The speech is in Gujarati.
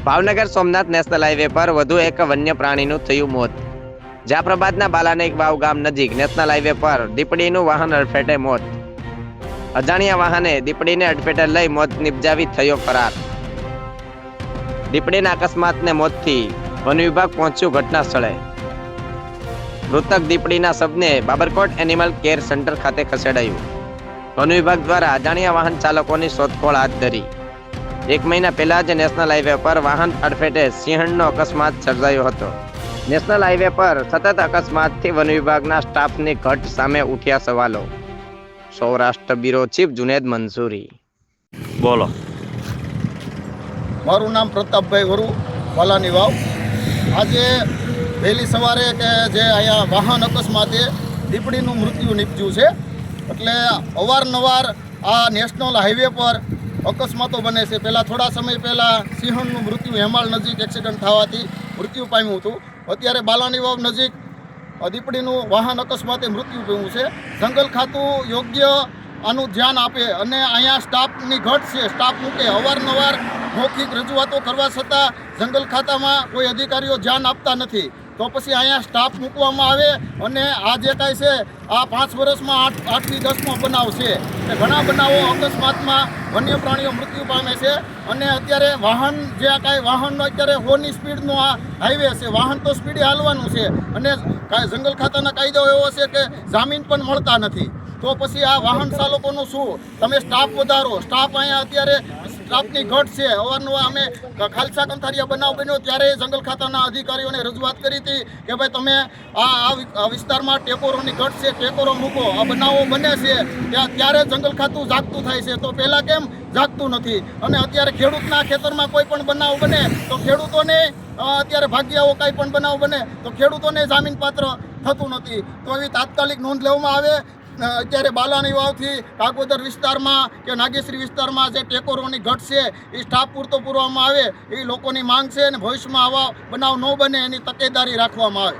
ભાવનગર સોમનાથ નેશનલ હાઈવે પર વધુ એક વન્ય પ્રાણીનું થયું મોત। જાફરાબાદના બાલાનીક વાવ ગામ નજીક નેશનલ હાઈવે પર દીપડીનું વાહન અડફેટે મોત। અજાણ્યા વાહને દીપડીને અડફેટે લઈ મોત નિપજાવી થયો ફરાર। દીપડીના અકસ્માતને મોતથી વન વિભાગ પહોંચ્યું ઘટના સ્થળે। મૃતક દીપડીના શબને બાબરકોટ એનિમલ કેર સેન્ટર ખાતે ખસેડાયું। વન વિભાગ દ્વારા અજાણ્યા વાહન ચાલકોની શોધખોળ હાથ ધરી। 1 મહિના પહેલા જ નેશનલ હાઈવે પર વાહન અડફેટે સિંહણનો અકસ્માત સર્જાયો હતો। નેશનલ હાઈવે પર સતત અકસ્માતથી વન વિભાગના સ્ટાફની ઘટ સામે ઉઠ્યા સવાલો। Saurashtra bureau chief Junaid Mansuri. બોલો। મારું નામ પ્રતાપભાઈ વરુ, બાલાની વાવ। આજે વહેલી સવારે કે જે અહીંયા વાહન અકસ્માતે દીપડીનું મૃત્યુ નીપજ્યું છે, એટલે અવારનવાર આ નેશનલ હાઈવે પર અકસ્માતો બને છે। પહેલાં થોડા સમય પહેલાં સિંહણનું મૃત્યુ હેમાળ નજીક એક્સિડન્ટ થવાથી મૃત્યુ પામ્યું હતું। અત્યારે બાલાની વાવ નજીક દીપડીનું વાહન અકસ્માતે મૃત્યુ પામ્યું છે। જંગલ ખાતું યોગ્ય આનું ધ્યાન આપે અને અહીંયા સ્ટાફની ઘટ છે, સ્ટાફ મૂકે। અવારનવાર મૌખિક રજૂઆતો કરવા છતાં જંગલ ખાતામાં કોઈ અધિકારીઓ ધ્યાન આપતા નથી, તો પછી અહીંયા સ્ટાફ મૂકવામાં આવે। અને આ જે કાંઈ છે આ 5 વર્ષમાં 8થી 10મો બનાવ છે કે ઘણા બનાવો અકસ્માતમાં વન્ય પ્રાણીઓ મૃત્યુ પામે છે। અને અત્યારે વાહન જે કાંઈ વાહનનો અત્યારે 100ની સ્પીડનો આ હાઈવે છે, વાહન તો સ્પીડે હાલવાનું છે અને કાંઈ જંગલ ખાતાના કાયદો એવો છે કે જામીન પણ મળતા નથી, તો પછી આ વાહન ચાલકોનું શું? તમે સ્ટાફ વધારો। સ્ટાફ અહીંયા અત્યારે સ્ટાફની ઘટ છે। અવારનવાર અમે ખાલસા કંથારિયા બનાવ બન્યો ત્યારે જંગલ ખાતાના અધિકારીઓને રજૂઆત કરી હતી કે ભાઈ તમે આ વિસ્તારમાં ટેકોરોની ઘટ છે, ટેકોરો મૂકો। આ બનાવો બને છે ત્યારે જંગલ ખાતું જાગતું થાય છે, તો પહેલાં કેમ જાગતું નથી? અને અત્યારે ખેડૂતના ખેતરમાં કોઈ પણ બનાવ બને તો ખેડૂતોને અત્યારે ભાગ્યાઓ કાંઈ પણ બનાવ બને તો ખેડૂતોને જામીનપાત્ર થતું નથી, તો એવી તાત્કાલિક નોંધ લેવામાં આવે। અત્યારે બાલાની વાવથી કાગોદર વિસ્તારમાં કે નાગેશ્રી વિસ્તારમાં જે ટેકોરોની ઘટ છે એ સ્ટાફ પૂરતો પૂરવામાં આવે, એ લોકોની માંગ છે અને ભવિષ્યમાં આવા બનાવ ન બને એની તકેદારી રાખવામાં આવે।